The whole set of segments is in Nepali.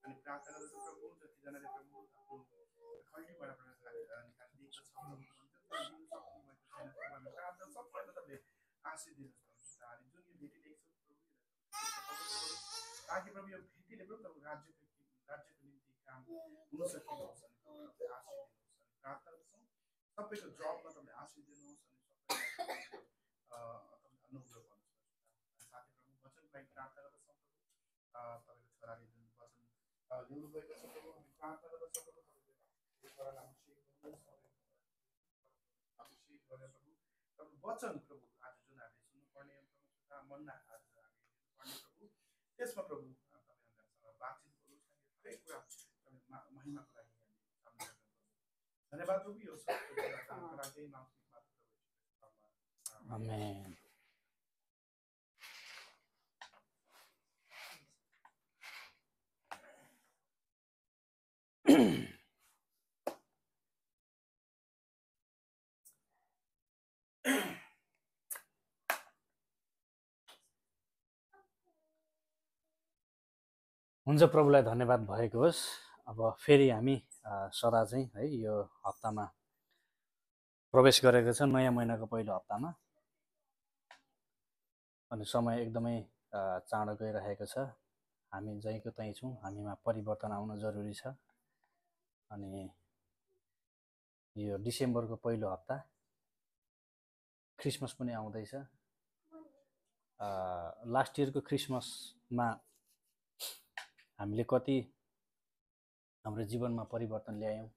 अनि प्रार्थना गर्दछु प्रभु जतिजनाले प्रभु आफ्नो खल्टीबाट निकालिदिएको छ प्रभु दिनु सक्नु भएको छैन प्रभु हामी प्रार्थना सबैलाई तपाईँले आशिष दिनुहोस् अनि जुन यो भेटी ल्याएको छ प्रभु ताकि प्रभु यो भेटीले प्रभु तपाईँ राज्यको निम्ति काम हुन सकिनुहोस् अनि तपाईँले आशिष दिनुहोस् अनि प्रार्थना गर्छौँ सबैको जबमा तपाईँले आशिष दिनुहोस् अनि सबैलाई तपाईँले अनुग्रह गर्नुहोस् साथै प्रभु वचनको लागि प्रार्थना गर्दछौँ प्रभु तपाईँको छोराले जुन वचन ल्याउनु भएको छ प्रभु हामी प्रार्थना गर्दछौँ प्रभु तपाईँले छोरालाई अभिषेक गरेर प्रभु तपाईँ वचन प्रभु आज जुन हामीले सुन्नुपर्ने प्रभु मन्ना आज हामी हेर्नुपर्ने प्रभु त्यसमा प्रभु तपाईँ हामीसँग बातचित गर्नुहोस् अनि हरेक कुरा तपाईँ महिमाको लागि हामी सामना गर्नुपर्छ धन्यवाद प्रभु यो सबको लागि माफी मात्र प्रभु आमेन। हुन्छ, प्रभुलाई धन्यवाद भएको होस्। अब फेरि हामी सदा चाहिँ है यो हप्तामा प्रवेश गरेको छ, नयाँ महिनाको पहिलो हप्तामा। अनि समय एकदमै चाँडो गइरहेको छ। हामी जहीँको तहीँ छौँ, हामीमा परिवर्तन आउन जरुरी छ। अनि यो डिसेम्बरको पहिलो हप्ता, क्रिसमस पनि आउँदैछ। लास्ट इयरको क्रिसमसमा हामीले कति हाम्रो जीवनमा परिवर्तन ल्यायौँ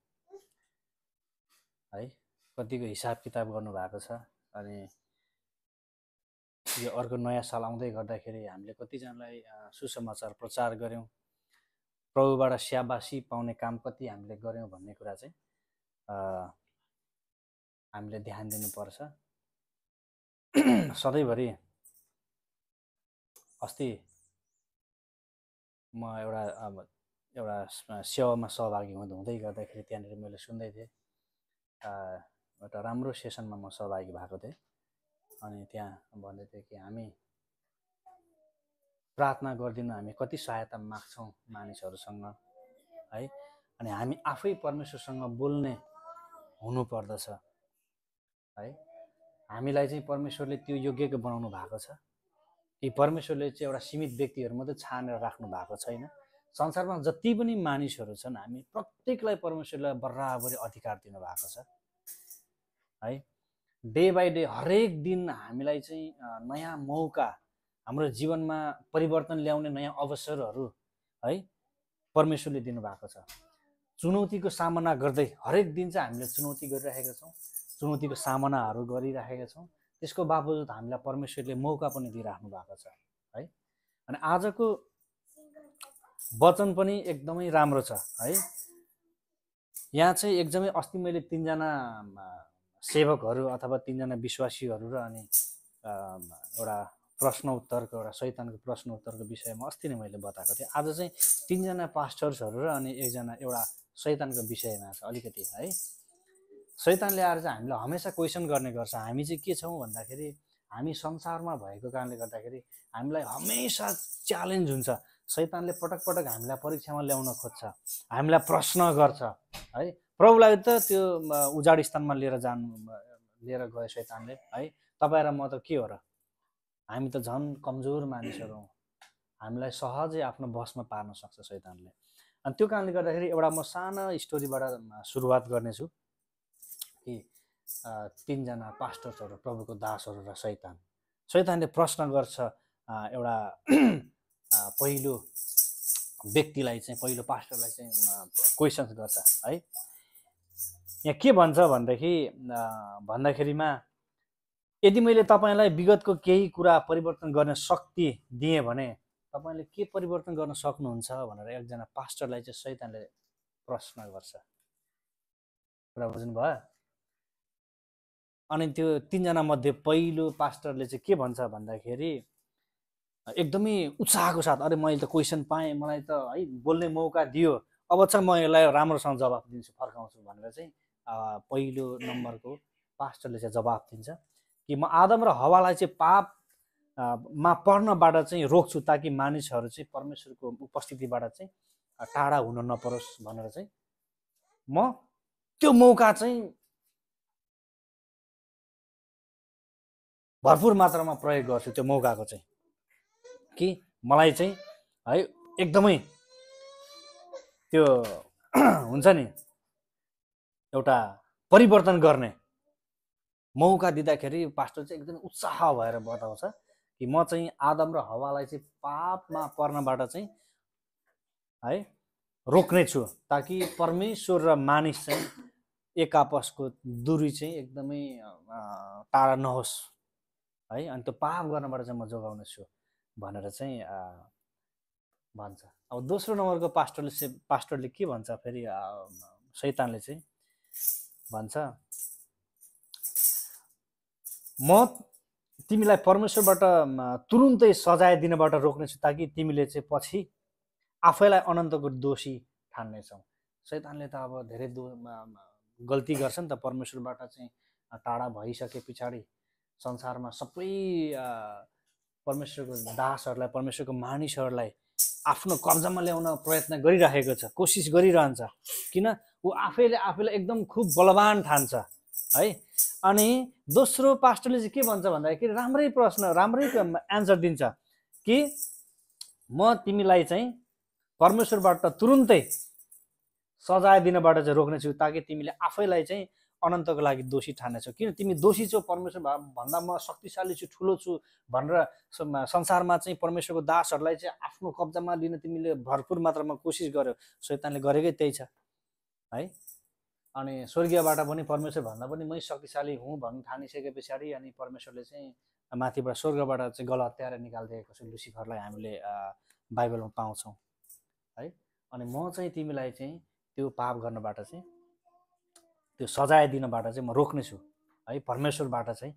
है, कतिको हिसाब किताब गर्नुभएको छ। अनि यो अर्को नयाँ साल आउँदै गर्दाखेरि हामीले कतिजनालाई सुसमाचार प्रचार गऱ्यौँ, प्रभुबाट स्याबासी पाउने काम कति हामीले गऱ्यौँ भन्ने कुरा चाहिँ हामीले ध्यान दिनुपर्छ। सधैँभरि अस्ति म एउटा सेवामा सहभागी हुँदै गर्दाखेरि त्यहाँनिर मैले सुन्दै थिएँ, एउटा राम्रो सेसनमा म सहभागी भएको थिएँ। अनि त्यहाँ भन्दै थियो कि हामी प्रार्थना गरिदिनु हामी कति सहायता माग्छौँ मानिसहरूसँग है, अनि हामी आफै परमेश्वरसँग बोल्ने हुनुपर्दछ है। हामीलाई चाहिँ परमेश्वरले त्यो योग्यको बनाउनु भएको छ कि परमेश्वरले चाहिँ एउटा सीमित व्यक्तिहरू मात्रै छानेर राख्नु भएको छैन। संसारमा जति पनि मानिसहरू छन्, हामी प्रत्येकलाई परमेश्वरले बराबरी अधिकार दिनुभएको छ है। डे बाई डे हरेक दिन हामीलाई चाहिँ नयाँ मौका, हाम्रो जीवनमा परिवर्तन ल्याउने नयाँ अवसरहरू है परमेश्वरले दिनुभएको छ। चुनौतीको सामना गर्दै हरेक दिन चाहिँ हामीले चुनौती गरिरहेका छौँ, चुनौतीको सामनाहरू गरिरहेका छौँ। त्यसको बावजुद हामीलाई परमेश्वरले मौका पनि दिइराख्नु भएको छ है। अनि आजको वचन पनि एकदमै राम्रो छ है। यहाँ चाहिँ एकदमै अस्ति मैले 3 जना सेवकहरू अथवा 3 जना विश्वासीहरू र अनि एउटा प्रश्न उत्तरको, एउटा शैतानको प्रश्न उत्तरको विषयमा अस्ति नै मैले बताएको थिएँ। आज चाहिँ 3 जना पास्टर्सहरू र अनि एउटा शैतानको विषयमा छ अलिकति है। शैतानले आएर चाहिँ हामीलाई हमेसा क्वेसन गर्ने गर्छ। हामी चाहिँ के छौँ भन्दाखेरि, हामी संसारमा भएको कारणले गर्दाखेरि हामीलाई हमेसा च्यालेन्ज हुन्छ। शैतानले पटक पटक हामीलाई परीक्षामा ल्याउन खोज्छ, हामीलाई प्रश्न गर्छ है। प्रभुलाई त त्यो उजाड स्थानमा लिएर गयो शैतानले है। तपाईँ र म त के हो र, हामी त झन् कमजोर मानिसहरू हौँ, हामीलाई सहजै आफ्नो बसमा पार्न सक्छ शैतानले। अनि त्यो कारणले गर्दाखेरि एउटा म सानो स्टोरीबाट सुरुवात गर्नेछु कि 3 जना पास्टर्सहरू, प्रभुको दासहरू र शैतानले प्रश्न गर्छ एउटा पहिलो व्यक्तिलाई चाहिँ, पहिलो पास्टरलाई चाहिँ क्वेसन्स गर्छ है। यहाँ के भन्छ भन्दाखेरिमा यदि मैले तपाईँलाई विगतको केही कुरा परिवर्तन गर्ने शक्ति दिएँ भने तपाईँले के परिवर्तन गर्न सक्नुहुन्छ भनेर एकजना पास्टरलाई चाहिँ शैतानले प्रश्न गर्छ। कुरा बुझ्नुभयो? अनि त्यो 3 जना मध्ये पहिलो पास्टरले चाहिँ के भन्छ भन्दाखेरि एकदमै उत्साहको साथ, अरे मैले त क्वेसन पाएँ, मलाई त है बोल्ने मौका दियो, अब चाहिँ म यसलाई राम्रोसँग जवाफ दिन्छु, फर्काउँछु भनेर चाहिँ पहिलो नम्बरको पास्टरले चाहिँ जवाफ दिन्छ कि म आदम र हवालाई चाहिँ पापमा पर्नबाट चाहिँ रोक्छु, ताकि मानिसहरू चाहिँ परमेश्वरको उपस्थितिबाट चाहिँ टाढा हुन नपरोस् भनेर चाहिँ म त्यो मौका चाहिँ भरपुर मात्रामा प्रयोग गर्छु। त्यो मौकाको चाहिँ कि मलाई चाहिँ है एकदमै त्यो हुन्छ नि एउटा परिवर्तन गर्ने मौका दिँदाखेरि पास्टर चाहिँ एकदमै उत्साह भएर बताउँछ कि म चाहिँ आदम र हवालाई चाहिँ पापमा पर्नबाट चाहिँ है रोक्ने छु, ताकि परमेश्वर र मानिस चाहिँ एक आपसको दूरी चाहिँ एकदमै टाढा नहोस् है, अनि त्यो पाप गर्नबाट चाहिँ म जोगाउने छु भनेर चाहिँ भन्छ। अब दोस्रो नम्बरको पास्टरले के भन्छ फेरि, शैतानले चाहिँ भन्छ म तिमीलाई परमेश्वरबाट तुरुन्तै सजाय दिनबाट रोक्नेछु, ताकि तिमीले चाहिँ पछि आफैलाई अनन्तको दोषी ठान्नेछौ। शैतानले त अब धेरै गल्ती गर्छ नि त, परमेश्वरबाट चाहिँ टाढा भइसके पछाडि संसारमा सबै परमेश्वरको दासहरूलाई, परमेश्वरको मानिसहरूलाई आफ्नो कब्जामा ल्याउन प्रयत्न गरिरहेको छ, कोसिस गरिरहन्छ। किन? ऊ आफैलाई एकदम खुब बलवान ठान्छ है। अनि दोस्रो पास्टरले चाहिँ के भन्छ भन्दाखेरि राम्रै एन्सर दिन्छ कि म तिमीलाई चाहिँ परमेश्वरबाट तुरुन्तै सजाय दिनबाट चाहिँ रोक्नेछु, ताकि तिमीले आफैलाई चाहिँ अनन्तको लागि दोषी ठान्नेछौ। किन? तिमी दोषी छौ, परमेश्वर भन्दा म शक्तिशाली छु, ठुलो छु भनेर संसारमा चाहिँ परमेश्वरको दासहरूलाई चाहिँ आफ्नो कब्जामा लिन तिमीले भरपुर मात्रामा कोसिस गर्यो। शैतानले गरेकै त्यही छ है। अनि स्वर्गीयबाट पनि परमेश्वर भन्दा पनि मै शक्तिशाली हुँ भन्नु ठानिसके पछाडि अनि परमेश्वरले चाहिँ माथिबाट स्वर्गबाट चाहिँ गल हत्याएर निकालिदिएको छ लुसिफरलाई, हामीले बाइबलमा पाउँछौँ है। अनि म चाहिँ तिमीलाई चाहिँ त्यो पाप गर्नबाट चाहिँ, त्यो सजाय दिनबाट चाहिँ म रोक्नेछु है, परमेश्वरबाट चाहिँ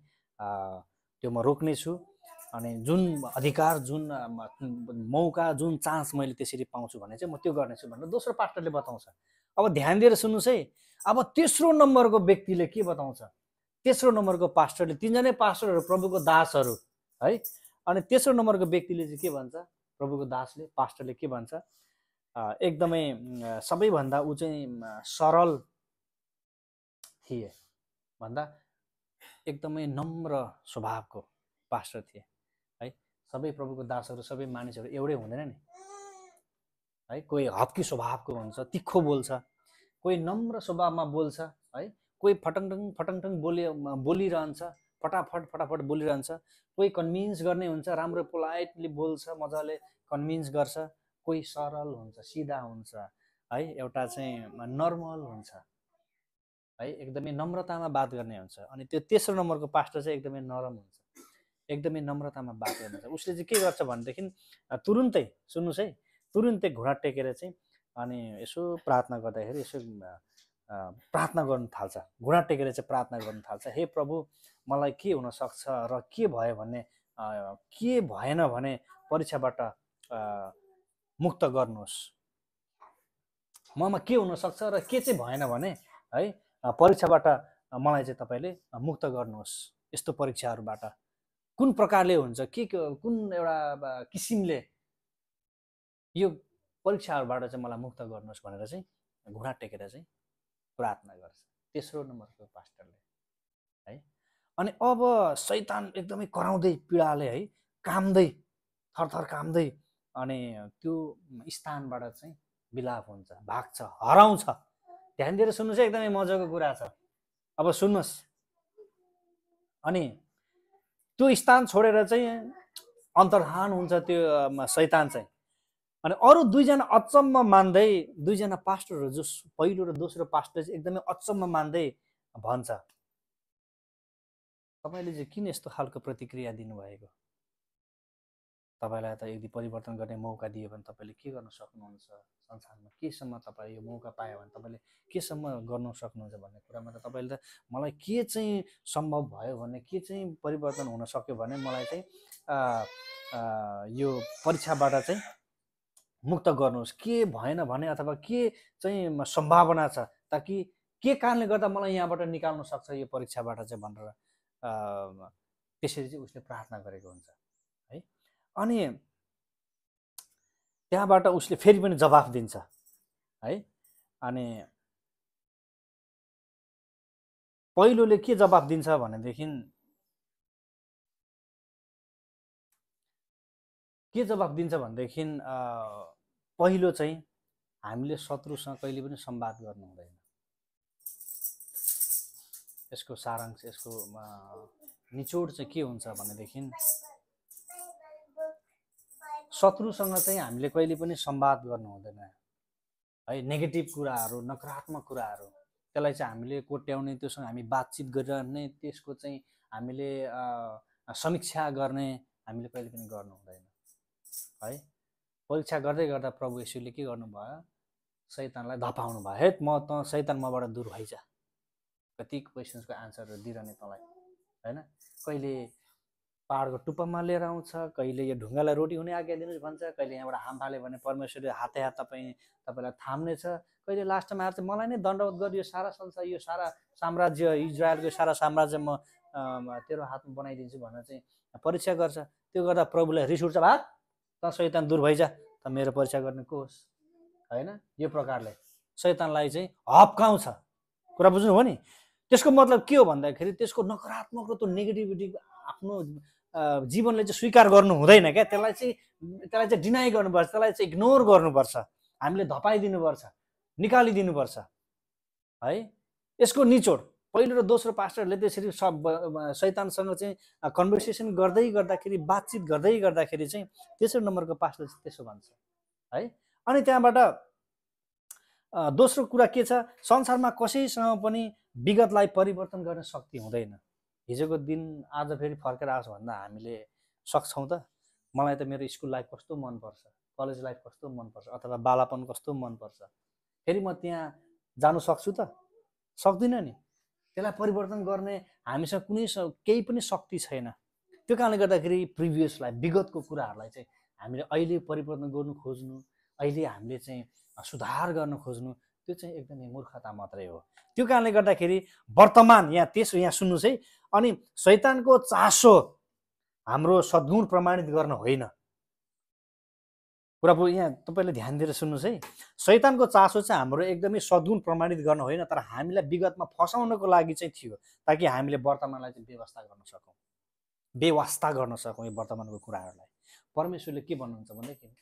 त्यो म रोक्नेछु। अनि जुन अधिकार, जुन मौका, जुन चान्स मैले त्यसरी पाउँछु भने चाहिँ म त्यो गर्नेछु भनेर दोस्रो पास्टरले बताउँछ। अब ध्यान दिएर सुन्नुहोस् है। अब तेस्रो नम्बरको व्यक्तिले के बताउँछ? तेस्रो नम्बरको पास्टरले, तीनजनै पास्टरहरू प्रभुको दासहरू है। अनि तेस्रो नम्बरको व्यक्तिले चाहिँ के भन्छ? प्रभुको दासले, पास्टरले के भन्छ? एकदमै सबैभन्दा ऊ चाहिँ सरल थिए भन्दा एकदमै नम्र स्वभावको पास्टर थिए है। सबै प्रभुको दासहरू, सबै मानिसहरू एउटै हुँदैन नि है। कोही हप्की स्वभावको हुन्छ, तिखो बोल्छ, कोही नम्र स्वभावमा बोल्छ है, कोही फटङटङ बोलिरहन्छ, फटाफट बोलिरहन्छ, कोही कन्भिन्स गर्ने हुन्छ, राम्रो पोलाइटली बोल्छ, मजाले कन्भिन्स गर्छ, कोही सरल हुन्छ, सिधा हुन्छ है, एउटा चाहिँ नर्मल हुन्छ है, एकदमै नम्रतामा बात गर्ने हुन्छ। अनि त्यो तेस्रो नम्बरको पास्टर चाहिँ एकदमै नरम हुन्छ, एकदमै नम्रतामा बात गर्नुहुन्छ। उसले चाहिँ के गर्छ भनेदेखि तुरुन्तै, सुन्नुहोस् है, तुरुन्तै घुँडा टेकेर चाहिँ अनि यसो प्रार्थना गर्दाखेरि यसो प्रार्थना गर्नु थाल्छ, घुँडा टेकेर चाहिँ प्रार्थना गर्नु थाल्छ। हे प्रभु, मलाई के हुनसक्छ र के भयो भने, के भएन भने परीक्षाबाट मुक्त गर्नुहोस्, ममा के हुनसक्छ र के चाहिँ भएन भने है परीक्षाबाट मलाई चाहिँ तपाईँले मुक्त गर्नुहोस्। यस्तो परीक्षाहरूबाट कुन प्रकारले हुन्छ, के कुन एउटा किसिमले यो परीक्षाहरूबाट चाहिँ मलाई मुक्त गर्नुहोस् भनेर चाहिँ घुँडा टेकेर चाहिँ प्रार्थना गर्छ तेस्रो नम्बरको पास्टरले है। अनि अब शैतान एकदमै कराउँदै, पीडाले है काम्दै, थरथर काम्दै अनि त्यो स्थानबाट चाहिँ विलाप हुन्छ, भाग्छ, हराउँछ। ध्यान दिएर सुन्नुहोस् है, एकदमै मजाको कुरा छ। अब सुन्नुहोस्, अनि त्यो स्थान छोडेर चाहिँ अन्तर्धान हुन्छ त्यो शैतान चाहिँ। अनि अरू दुईजना अचम्म मान्दै, दुईजना पास्टरहरू जो पहिलो र दोस्रो पास्टर चाहिँ एकदमै अचम्म मान्दै भन्छ, तपाईँले चाहिँ किन यस्तो खालको प्रतिक्रिया दिनुभएको? तपाईँलाई त यदि परिवर्तन गर्ने मौका दियो भने तपाईँले के गर्न सक्नुहुन्छ संसारमा? केसम्म तपाईँ यो मौका पायो भने तपाईँले केसम्म गर्नु सक्नुहुन्छ भन्ने कुरामा त तपाईँले त मलाई के चाहिँ सम्भव भयो भने, के चाहिँ परिवर्तन हुन सक्यो भने मलाई चाहिँ यो परीक्षाबाट चाहिँ मुक्त गर्नुहोस्, के भएन भने अथवा के चाहिँ सम्भावना छ, ताकि के कारणले गर्दा मलाई यहाँबाट निकाल्नु सक्छ यो परीक्षाबाट चाहिँ भनेर त्यसरी चाहिँ उसले प्रार्थना गरेको हुन्छ है। अनि त्यहाँबाट उसले फेरि पनि जवाफ दिन्छ है। अनि पहिलोले के जवाफ दिन्छ भनेदेखि पहिलो चाहिँ हामीले शत्रुसँग कहिले पनि संवाद गर्नु हुँदैन। यसको सारांश, यसको निचोड चाहिँ के हुन्छ भनेदेखि शत्रुसँग चाहिँ हामीले कहिले पनि संवाद गर्नु हुँदैन है। नेगेटिभ कुराहरू, नकारात्मक कुराहरू, त्यसलाई चाहिँ हामीले कोट्याउने, त्योसँग हामी बातचित गरिरहने, त्यसको चाहिँ हामीले समीक्षा गर्ने हामीले कहिले पनि गर्नु हुँदैन है। परीक्षा गर्दै गर्दा प्रभु येशूले के गर्नुभयो? शैतानलाई धपाउनु भयो। हे त शैतान मबाट दूर भइजा। कति क्वेसन्सको आन्सरहरू दिइरहने तँलाई होइन। कहिले पहाडको टुप्पामा लिएर आउँछ, कहिले यो ढुङ्गालाई रोटी हुने आज्ञा दिनुहोस् भन्छ, कहिले यहाँबाट हाम फाले भने परमेश्वरले हातै हात तपाईँलाई थाम्नेछ, कहिले लास्टमा आएर चाहिँ मलाई नै दण्डवत गर्यो, यो सारा संसार, यो सारा साम्राज्य, इजरायलको सारा साम्राज्य म तेरो हातमा बनाइदिन्छु भनेर चाहिँ परीक्षा गर्छ। त्यो गर्दा प्रभुलाई रिस उठ्छ, भात त शैतान दूर भइजा, त मेरो परीक्षा गर्ने को होस् होइन। यो प्रकारले शैतानलाई चाहिँ हप्काउँछ। कुरा बुझ्नु हो नि। त्यसको मतलब के हो भन्दाखेरि त्यसको नकारात्मक र त्यो नेगेटिभिटी आफ्नो जीवनले चाहिँ स्वीकार गर्नु हुँदैन क्या। त्यसलाई चाहिँ डिनाइ गर्नुपर्छ, त्यसलाई चाहिँ इग्नोर गर्नुपर्छ, हामीले धपाइदिनुपर्छ, निकालिदिनुपर्छ है। यसको निचोड पहिलो र दोस्रो पास्टरले त्यसरी शैतानसँग चाहिँ कन्भर्सेसन गर्दै गर्दाखेरि, बातचित गर्दै गर्दाखेरि चाहिँ तेस्रो नम्बरको पास्टरले चाहिँ त्यसो भन्छ है। अनि त्यहाँबाट दोस्रो कुरा के छ? संसारमा कसैसँग पनि विगतलाई परिवर्तन गर्ने शक्ति हुँदैन। हिजोको दिन आज फेरि फर्केर आओस् भन्दा हामीले सक्छौँ त? मलाई त मेरो स्कुल लाइफ कस्तो मनपर्छ, कलेज लाइफ कस्तो मनपर्छ, अथवा बालापन कस्तो मनपर्छ, फेरि म त्यहाँ जानु सक्छु त? सक्दिनँ नि। त्यसलाई परिवर्तन गर्ने हामीसँग कुनै केही पनि शक्ति छैन। त्यो कारणले गर्दाखेरि प्रिभियस लाइफ, विगतको कुराहरूलाई चाहिँ हामीले अहिले परिवर्तन गर्नु खोज्नु, अहिले हामीले चाहिँ सुधार गर्न खोज्नु, त्यो चाहिँ एकदमै मूर्खता मात्रै हो। त्यो कारणले गर्दाखेरि वर्तमान यहाँ सुन्नुहोस् है। अनि शैतानको चासो हाम्रो सद्गुण प्रमाणित गर्न होइन। कुरा यहाँ तपाईँले ध्यान दिएर सुन्नुहोस् है। शैतानको चासो चाहिँ हाम्रो एकदमै सद्गुण प्रमाणित गर्न होइन, तर हामीलाई विगतमा फसाउनको लागि चाहिँ थियो, ताकि हामीले वर्तमानलाई चाहिँ बेवास्ता गर्न सकौँ यो वर्तमानको कुराहरूलाई। परमेश्वरले के भन्नुहुन्छ भन्दाखेरि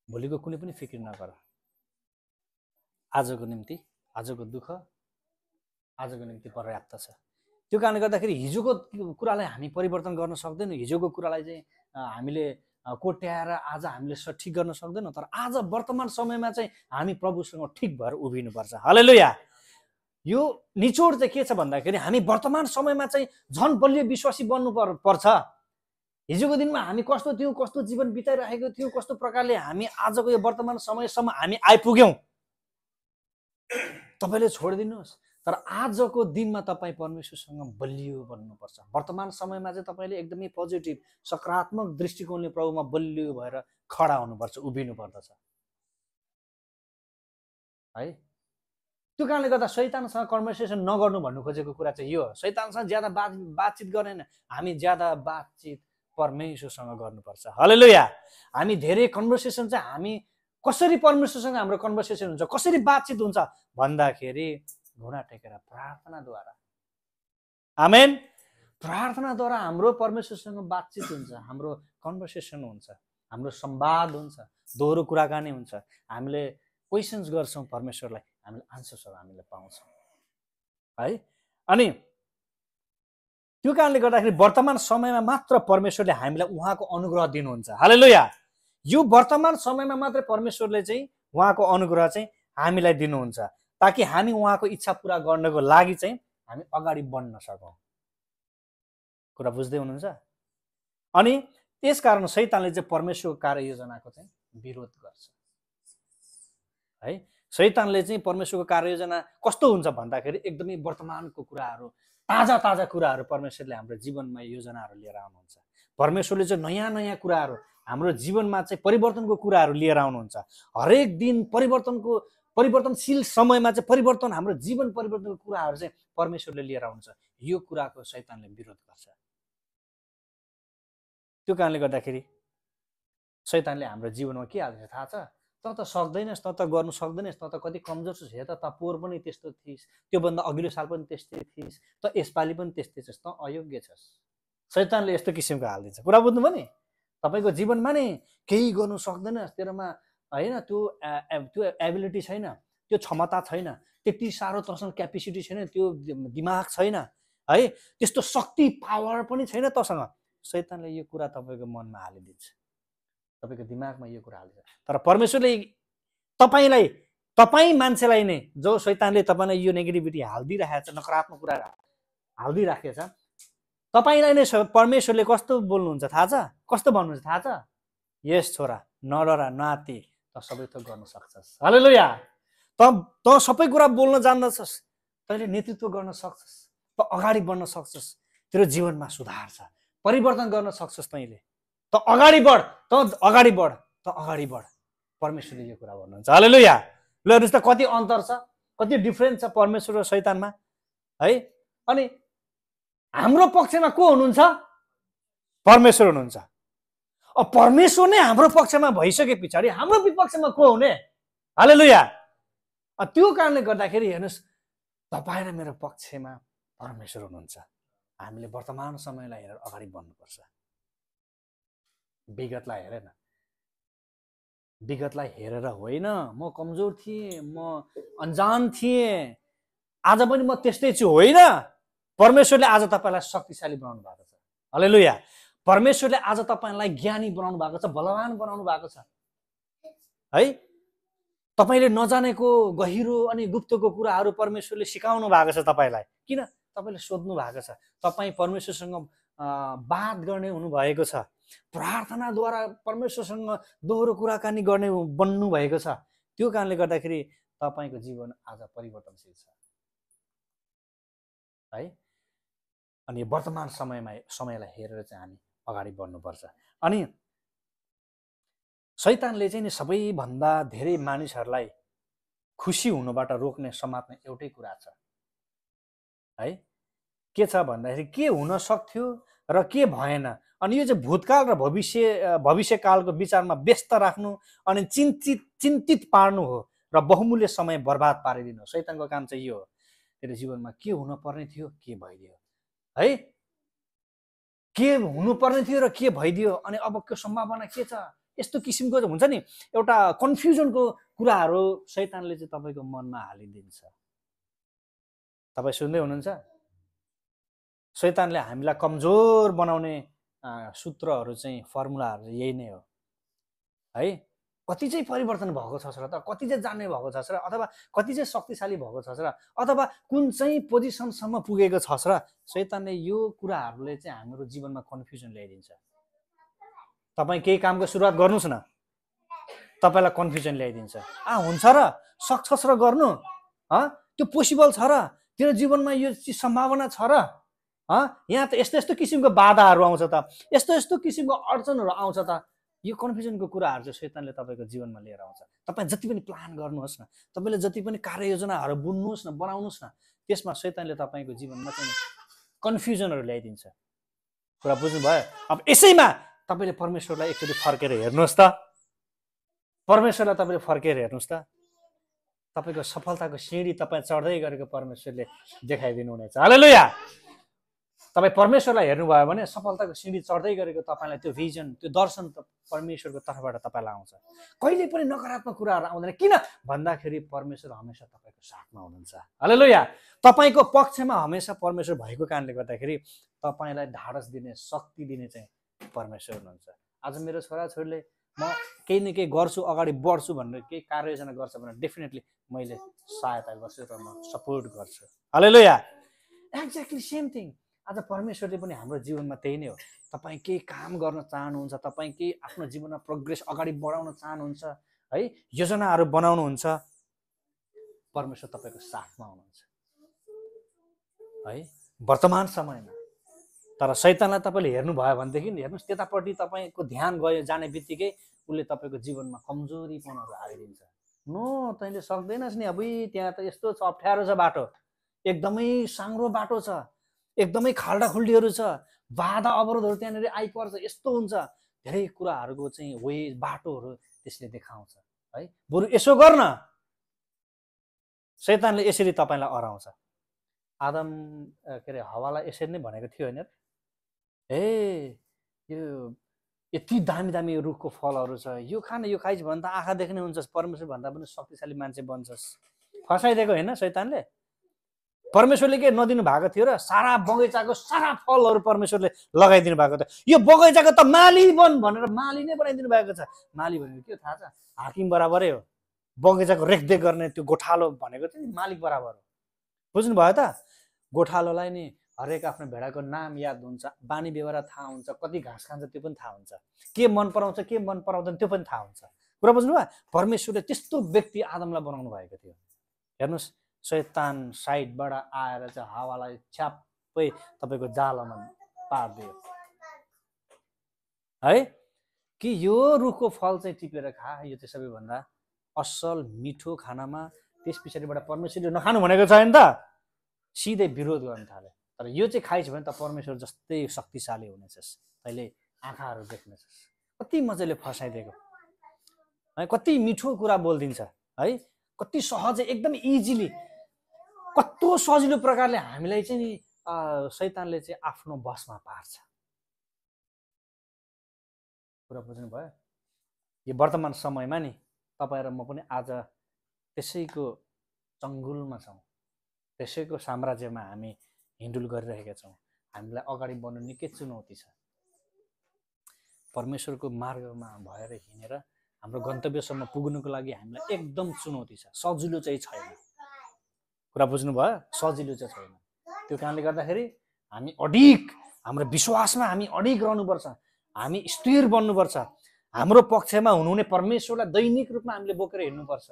भोलिको कुनै पनि फिक्र नगर, आजको निम्ति, आजको दुःख आजको निम्ति पर्याप्त छ। त्यो कारणले गर्दाखेरि हिजोको कुरालाई हामी परिवर्तन गर्न सक्दैनौँ, हिजोको कुरालाई चाहिँ हामीले कोट्याएर आज हामीले ठिक गर्न सक्दैनौँ, तर आज वर्तमान समयमा चाहिँ हामी प्रभुसँग ठिक भएर उभिनुपर्छ। हालेलुया। यो निचोड चाहिँ के छ भन्दाखेरि हामी वर्तमान समयमा चाहिँ झन् बलियो विश्वासी बन्नु पर्छ। हिजोको दिनमा हामी कस्तो थियौँ, कस्तो जीवन बिताइरहेको थियौँ, कस्तो प्रकारले हामी आजको यो वर्तमान समयसम्म हामी आइपुग्यौँ, तपाईँले छोडिदिनुहोस्। तर आजको दिनमा तपाईँ परमेश्वरसँग बलियो बन्नुपर्छ। वर्तमान समयमा चाहिँ तपाईँले एकदमै पोजिटिभ, सकारात्मक दृष्टिकोणले प्रभुमा बलियो भएर खडा हुनुपर्छ, उभिनु पर्दछ है। त्यो कारणले गर्दा शैतानसँग कन्भर्सेसन नगर्नु भन्नु खोजेको कुरा चाहिँ यो हो। शैतानसँग ज्यादा बातचित गरेन, हामी ज्यादा बातचित परमेश्वरसँग गर्नुपर्छ। हालेलुया। हामी धेरै कन्भर्सेसन चाहिँ हामी कसरी परमेश्वरसँग हाम्रो कन्भर्सेसन हुन्छ, कसरी बातचित हुन्छ भन्दाखेरि घुँडा टेकेर प्रार्थनाद्वारा। आमेन। प्रार्थनाद्वारा हाम्रो परमेश्वरसँग बातचित हुन्छ, हाम्रो कन्भर्सेसन हुन्छ, हाम्रो संवाद हुन्छ, दोहोरो कुराकानी हुन्छ। हामीले क्वेसन्स गर्छौँ परमेश्वरलाई, हामीले आन्सर्सहरू हामीले पाउँछौँ है। अनि त्यो कारणले गर्दाखेरि वर्तमान समयमा मात्र परमेश्वरले हामीलाई उहाँको अनुग्रह दिनुहुन्छ। हालेलुया। यो वर्तमान समयमा मात्रै परमेश्वरले चाहिँ उहाँको अनुग्रह चाहिँ हामीलाई दिनुहुन्छ, ताकि हामी उहाँको इच्छा पुरा गर्नको लागि चाहिँ हामी अगाडि बढ्न सकौँ। कुरा बुझ्दै हुनुहुन्छ? अनि त्यसकारण शैतानले चाहिँ परमेश्वरको कार्ययोजनाको चाहिँ विरोध गर्छ है। शैतानले चाहिँ परमेश्वरको कार्ययोजना कस्तो हुन्छ भन्दाखेरि एकदमै वर्तमानको कुराहरू, ताजा ताजा कुराहरू परमेश्वरले हाम्रो जीवनमा योजनाहरू लिएर आउनुहुन्छ। परमेश्वरले चाहिँ नयाँ नयाँ कुराहरू हाम्रो जीवनमा चाहिँ परिवर्तनको कुराहरू लिएर आउनुहुन्छ। हरेक दिन परिवर्तनशील समयमा चाहिँ परिवर्तन, हाम्रो जीवन परिवर्तनको कुराहरू चाहिँ परमेश्वरले लिएर आउनुहुन्छ। यो कुराको शैतानले विरोध गर्छ। त्यो कारणले गर्दाखेरि शैतानले हाम्रो जीवनमा के हाल्छ थाहा छ? त त सक्दैनस्, त गर्नु सक्दैनस्, त कति कमजोर छस्, हेर त पोहोर पनि त्यस्तो थिइस्, त्योभन्दा अघिल्लो साल पनि त्यस्तै थिइस्, त यसपालि पनि त्यस्तै छस्, त अयोग्य छस्। शैतानले यस्तो किसिमको हालिदिन्छ। कुरा बुझ्नुभयो नि? तपाईँको जीवनमा नि केही गर्नु सक्दैनस्, तेरोमा होइन त्यो त्यो एबिलिटी छैन, त्यो क्षमता छैन, त्यति साह्रो तसँग क्यापेसिटी छैन, त्यो दिमाग छैन है, त्यस्तो शक्ति पावर पनि छैन तसँग। शैतानले यो कुरा तपाईँको मनमा हालिदिन्छ, तपाईँको दिमागमा यो कुरा हालिदिन्छ। तर परमेश्वरले तपाईँलाई, तपाईँ मान्छेलाई नै, जो शैतानले तपाईँलाई यो नेगेटिभिटी हालिदिइराखेको छ, नकारात्मक कुरा हालिदिइराखेको छ, तपाईँलाई नै परमेश्वरले कस्तो बोल्नुहुन्छ थाहा छ? कस्तो भन्नुहुन्छ थाहा छ? यस छोरा, नडरा, नआत्ति, त सबै थोक गर्न सक्छस्। हालेलुया। त सबै कुरा बोल्न जान्दछस्, तैँले नेतृत्व गर्न सक्छस्, त अगाडि बढ्न सक्छस्, तेरो जीवनमा सुधार छ, परिवर्तन गर्न सक्छस् तैँले, त अगाडि बढ, त अगाडि बढ, त अगाडि बढ। परमेश्वरले यो कुरा भन्नुहुन्छ। हालेलुया। ल हेर्नुहोस् त कति अन्तर छ, कति डिफ्रेन्स छ परमेश्वर र शैतानमा है। अनि हाम्रो पक्षमा को हुनुहुन्छ? परमेश्वर हुनुहुन्छ। अब परमेश्वर नै हाम्रो पक्षमा भइसके पछाडि हाम्रो विपक्षमा को हुने? हालेलुया। त्यो कारणले गर्दाखेरि हेर्नुहोस्, तपाईँ र मेरो पक्षमा परमेश्वर हुनुहुन्छ। हामीले वर्तमान समयलाई हेरेर अगाडि बढ्नुपर्छ, विगतलाई हेरेन। विगतलाई हेरेर होइन, म कमजोर थिएँ, म अनजान थिएँ, आज पनि म त्यस्तै छु, होइन। परमेश्वरले आज तपाईँलाई शक्तिशाली बनाउनु भएको छ। हालेलुया। परमेश्वरले आज तपाईँलाई ज्ञानी बनाउनु भएको छ, बलवान बनाउनु भएको छ है। तपाईँले नजानेको गहिरो अनि गुप्तको कुराहरू परमेश्वरले सिकाउनु भएको छ तपाईँलाई। किन? तपाईँले सोध्नु भएको छ, तपाईँ परमेश्वरसँग बात गर्ने हुनुभएको छ, प्रार्थनाद्वारा परमेश्वरसँग दोहोरो कुराकानी गर्ने बन्नु भएको छ। त्यो कारणले गर्दाखेरि तपाईँको जीवन आज परिवर्तनशील छ है। अनि वर्तमान समयलाई हेरेर चाहिँ हामी अगाडि बढ्नुपर्छ। अनि शैतानले चाहिँ नि सबैभन्दा धेरै मानिसहरूलाई खुसी हुनबाट रोक्ने, समात्ने एउटै कुरा छ है। के छ भन्दाखेरि के हुन सक्थ्यो र के भएन, अनि यो चाहिँ भूतकाल र भविष्यकालको विचारमा व्यस्त राख्नु अनि चिन्तित पार्नु हो र बहुमूल्य समय बर्बाद पारिदिनु। शैतानको काम चाहिँ यो हो। तेरो जीवनमा के हुन पर्ने थियो, के भइदियो है, के हुनुपर्ने थियो र के भइदियो, अनि अबको सम्भावना के छ, यस्तो किसिमको हुन्छ नि एउटा कन्फ्युजनको कुराहरू शैतानले चाहिँ तपाईँको मनमा हालिदिन्छ। तपाईँ सुन्दै हुनुहुन्छ? शैतानले हामीलाई कमजोर बनाउने सूत्रहरू चाहिँ, फर्मुलाहरू यही नै हो है। कति चाहिँ परिवर्तन भएको छ र, त कति चाहिँ जान्ने भएको छ र, अथवा कति चाहिँ शक्तिशाली भएको छ र, अथवा कुन चाहिँ पोजिसनसम्म पुगेको छ र, शैतानले यो कुराहरूले चाहिँ हाम्रो जीवनमा कन्फ्युजन ल्याइदिन्छ। तपाईँ केही कामको सुरुवात गर्नुहोस् न, तपाईँलाई कन्फ्युजन ल्याइदिन्छ। हुन्छ र, सक्छस् र गर्नु, त्यो पोसिबल छ र, तेरो जीवनमा यो सम्भावना छ र, यहाँ त यस्तो यस्तो किसिमको बाधाहरू आउँछ त, यस्तो यस्तो किसिमको अडचनहरू आउँछ त। यो कन्फ्युजनको कुराहरू चाहिँ शैतानले तपाईँको जीवनमा लिएर आउँछ। तपाईँ जति पनि प्लान गर्नुहोस् न, तपाईँले जति पनि कार्ययोजनाहरू बुन्नुहोस् न, बनाउनुहोस् न, त्यसमा शैतानले तपाईँको जीवनमा चाहिँ कन्फ्युजनहरू ल्याइदिन्छ। कुरा बुझ्नुभयो? अब यसैमा तपाईँले परमेश्वरलाई एकचोटि फर्केर हेर्नुहोस् त, परमेश्वरलाई तपाईँले फर्केर हेर्नुहोस् त, तपाईँको सफलताको सिँढी तपाईँ चढ्दै गरेको परमेश्वरले देखाइदिनु हुनेछ। हालेलुया। तपाईँ परमेश्वरलाई हेर्नुभयो भने सफलताको सिँढी चढ्दै गरेको तपाईँलाई त्यो भिजन, त्यो दर्शन परमेश्वरको तर्फबाट तपाईँलाई आउँछ। कहिले पनि नकारात्मक कुराहरू आउँदैन। किन भन्दाखेरि परमेश्वर हमेसा तपाईँको साथमा हुनुहुन्छ। हालेलुया। तपाईँको पक्षमा हमेसा परमेश्वर भएको कारणले गर्दाखेरि तपाईँलाई ढाडस दिने, शक्ति दिने चाहिँ परमेश्वर हुनुहुन्छ। आज मेरो छोराछोरीले म केही न केही गर्छु, अगाडि बढ्छु भनेर केही कार्ययोजना गर्छ भने डेफिनेटली मैले सहायता गर्छु र म सपोर्ट गर्छु। हालेलुया। एक्ज्याक्टली सेम थिङ आज परमेश्वरले पनि हाम्रो जीवनमा त्यही नै हो। तपाईँ केही काम गर्न चाहनुहुन्छ, तपाईँ केही आफ्नो जीवनमा प्रोग्रेस अगाडि बढाउन चाहनुहुन्छ है, योजनाहरू बनाउनुहुन्छ, परमेश्वर तपाईँको साथमा हुनुहुन्छ है वर्तमान समयमा। तर शैतानलाई तपाईँले हेर्नुभयो भनेदेखि हेर्नुहोस्, त्यतापट्टि तपाईँको ध्यान गयो जाने बित्तिकै उसले तपाईँको जीवनमा कमजोरीपनहरू हालिदिन्छ। नो, तैँले सक्दैनस् नि, अब त्यहाँ त यस्तो छ, अप्ठ्यारो छ, बाटो एकदमै साङ्ग्रो बाटो छ, एकदमै खाल्डाखुल्डीहरू छ, बाधा अवरोधहरू त्यहाँनिर आइपर्छ, यस्तो हुन्छ, धेरै कुराहरूको चाहिँ बाटोहरू त्यसले देखाउँछ। है। बरु यसो गर्न, शैतानले यसरी तपाईँलाई अराउँछ। आदम के अरे हवालाई यसरी नै भनेको थियो होइन, हे यो यति दामी दामी रुखको फलहरू छ, यो खान, यो खाइस् भने त आँखा देख्ने हुन्छस्, परमेश्वर भन्दा पनि शक्तिशाली मान्छे बन्छस्। फसाइदिएको होइन शैतानले। परमेश्वरले के नदिनु भएको थियो र? सारा बगैँचाको सारा फलहरू परमेश्वरले लगाइदिनु भएको थियो। यो बगैँचाको त माली बन भनेर माली नै बनाइदिनु भएको छ। माली भनेको के हो थाहा छ? हाकिम बराबरै हो। बगैँचाको रेखदेख गर्ने त्यो गोठालो भनेको चाहिँ मालिक बराबर हो। बुझ्नुभयो त? गोठालोलाई नि हरेक आफ्नो भेडाको नाम याद हुन्छ, बानी व्यवहार थाहा हुन्छ, कति घाँस खान्छ त्यो पनि थाहा हुन्छ, के मन पराउँछ के मन पराउँदैन त्यो पनि थाहा हुन्छ। कुरा बुझ्नुभयो? परमेश्वरले त्यस्तो व्यक्ति आदमलाई बनाउनु भएको थियो। हेर्नुहोस्, शैतान साइडबाट आएर चाहिँ हावालाई छ्याप्पै तपाईँको जालमा पारिदियो है, कि यो रुखको फल चाहिँ टिपेर खा, यो चाहिँ सबैभन्दा असल मिठो खानामा। त्यस पछाडिबाट परमेश्वरले नखानु भनेको छैन त, सिधै विरोध गर्न थाले। तर यो चाहिँ खाइस् भने त परमेश्वर जस्तै शक्तिशाली हुनेछस्, तैँले आँखाहरू देख्नेछस्। कति मजाले फसाइदिएको है, कति मिठो कुरा बोलिदिन्छ है, कति सहजै एकदम इजिली, कस्तो सजिलो प्रकारले हामीलाई चाहिँ नि शैतानले चाहिँ आफ्नो बसमा पार्छ। कुरा बुझ्नुभयो? यो वर्तमान समयमा नि तपाईँ र म पनि आज त्यसैको चङ्गुलमा छौँ, त्यसैको साम्राज्यमा हामी हिँडुल गरिरहेका छौँ। हामीलाई अगाडि बढ्नु निकै चुनौती छ। परमेश्वरको मार्गमा भएर हिँडेर हाम्रो गन्तव्यसम्म पुग्नुको लागि हामीलाई एकदम चुनौती छ, सजिलो चाहिँ छैन। कुरा बुझ्नुभयो? सजिलो चाहिँ छैन। त्यो कारणले गर्दाखेरि हामी अडिग, हाम्रो विश्वासमा हामी अडिग रहनुपर्छ, हामी स्थिर बन्नुपर्छ। हाम्रो पक्षमा हुनुहुने परमेश्वरलाई दैनिक रूपमा हामीले बोकेर हिँड्नुपर्छ।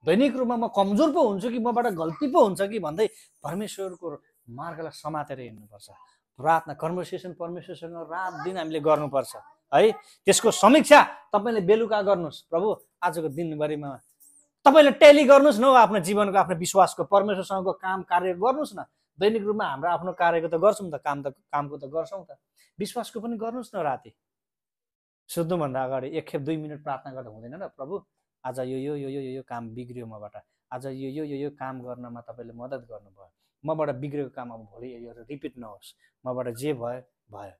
दैनिक रूपमा म कमजोर पो हुन्छु कि मबाट गल्ती पो हुन्छ कि भन्दै परमेश्वरको मार्गलाई समातेर हिँड्नुपर्छ। प्रार्थना कन्भर्सेसन परमेश्वरसँग रात दिन हामीले गर्नुपर्छ है। त्यसको समीक्षा तपाईँले बेलुका गर्नुहोस्। प्रभु आजको दिनभरिमा तपाईँले टेली गर्नुहोस् न, आफ्नो जीवनको आफ्नो विश्वासको परमेश्वरसँगको काम कार्य गर्नुहोस् न। दैनिक रूपमा हाम्रो आफ्नो कार्यको त गर्छौँ त, कामको त गर्छौँ त, विश्वासको पनि गर्नुहोस् न। राति सुत्नुभन्दा अगाडि 1 खेप 2 मिनट प्रार्थना गर्दा हुँदैन र? प्रभु आज यो यो यो यो यो काम बिग्रियो मबाट, आज यो यो यो यो काम गर्नमा तपाईँले मद्दत गर्नुभयो, मबाट बिग्रेको काम अब भोलि यो रिपिट नहोस्, मबाट जे भयो भयो,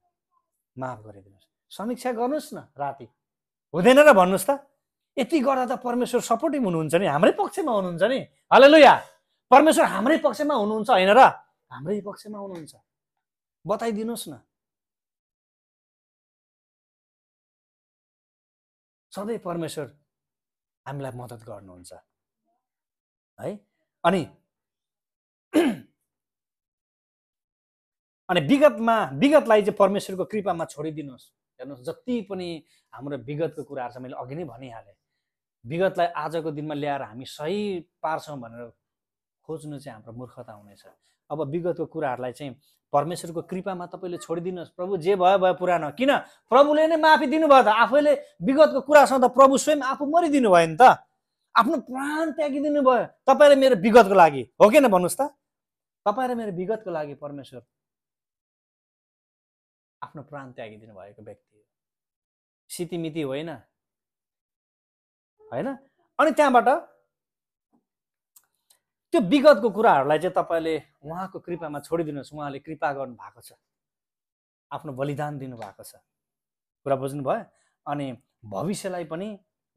माफ गरिदिनुहोस्। समीक्षा गर्नुहोस् न राति, हुँदैन र? भन्नुहोस् त। यति गर्दा त परमेश्वर सपोर्टिभ हुनुहुन्छ नि, हाम्रै पक्षमा हुनुहुन्छ नि। हालेलुया! परमेश्वर हाम्रै पक्षमा हुनुहुन्छ होइन र? हाम्रै पक्षमा हुनुहुन्छ। बताइदिनुहोस् न। सधैँ परमेश्वर हामीलाई मद्दत गर्नुहुन्छ है। अनि विगतलाई चाहिँ परमेश्वरको कृपामा छोडिदिनुहोस्। हेर्नुहोस्, जति पनि हाम्रो विगतको कुराहरू छ, मैले अघि नै भनिहालेँ, विगतलाई आजको दिनमा ल्याएर हामी सही पार्छौँ भनेर खोज्नु चाहिँ हाम्रो मूर्खता हुनेछ। अब विगतको कुराहरूलाई चाहिँ परमेश्वरको कृपामा तपाईँले छोडिदिनुहोस्। प्रभु जे भयो भयो, पुरानो किन? प्रभुले नै माफी दिनुभयो त। आफैले विगतको कुरासँग त प्रभु स्वयं आफू मरिदिनु भयो नि त, आफ्नो प्राण त्यागिदिनु भयो तपाईँ र मेरो विगतको लागि, हो कि न? भन्नुहोस् त। तपाईँ र मेरो विगतको लागि परमेश्वर आफ्नो प्राण त्यागिदिनु भएको व्यक्ति हो, सितिमिति होइन होइन। अनि त्यहाँबाट त्यो विगतको कुराहरूलाई चाहिँ तपाईँले उहाँको कृपामा छोडिदिनुहोस्। उहाँले कृपा गर्नु भएको छ, आफ्नो बलिदान दिनुभएको छ। कुरा बुझ्नुभयो? अनि भविष्यलाई पनि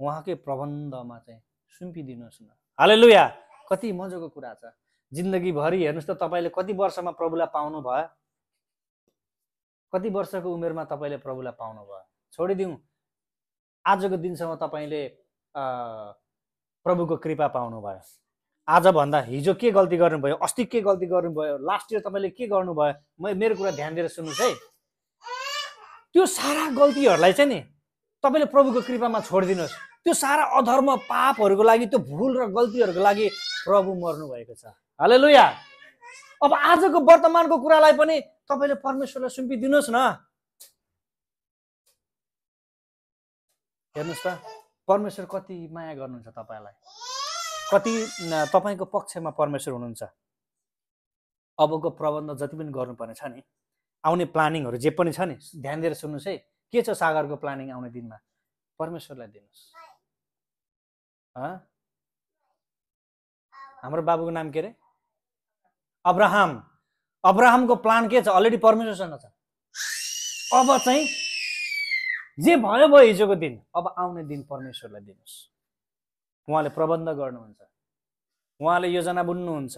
उहाँकै प्रबन्धमा चाहिँ सुम्पिदिनुहोस् न। हालेलुया! कति मजाको कुरा छ। जिन्दगीभरि हेर्नुहोस् त, तपाईँले कति वर्षमा प्रभुलाई पाउनु भयो? कति वर्षको उमेरमा तपाईँले प्रभुलाई पाउनु भयो? छोडिदिउँ, आजको दिनसम्म तपाईँले प्रभुको कृपा पाउनुभयो। आजभन्दा हिजो के गल्ती गर्नुभयो, अस्ति के गल्ती गर्नुभयो, लास्ट इयर तपाईँले के गर्नुभयो, मेरो कुरा ध्यान दिएर सुन्नुहोस् है। त्यो सारा गल्तीहरूलाई चाहिँ नि तपाईँले प्रभुको कृपामा छोडिदिनुहोस्। त्यो सारा अधर्म पापहरूको लागि, त्यो भुल र गल्तीहरूको लागि प्रभु मर्नु भएको छ। हालेलुया! अब आजको वर्तमानको कुरालाई पनि तपाईँले परमेश्वरलाई सुम्पिदिनुहोस् न। हेर्नुहोस् त, परमेश्वर कति माया गर्नुहुन्छ तपाईँलाई, कति तपाईँको पक्षमा परमेश्वर हुनुहुन्छ। अबको प्रबन्ध जति पनि गर्नुपर्ने छ नि, आउने प्लानिङहरू जे पनि छ नि, ध्यान दिएर सुन्नुहोस् है। के छ सागरको प्लानिङ आउने दिनमा? परमेश्वरलाई दिनुहोस्। हाम्रो बाबुको नाम के अरे? अब्राहम। अब्राहमको प्लान के छ? अलरेडी परमेश्वरसँग छ। अब चाहिँ जे भयो भयो हिजोको दिन, अब आउने दिन परमेश्वरलाई दिनुहोस्। उहाँले प्रबन्ध गर्नुहुन्छ, उहाँले योजना बुन्नुहुन्छ।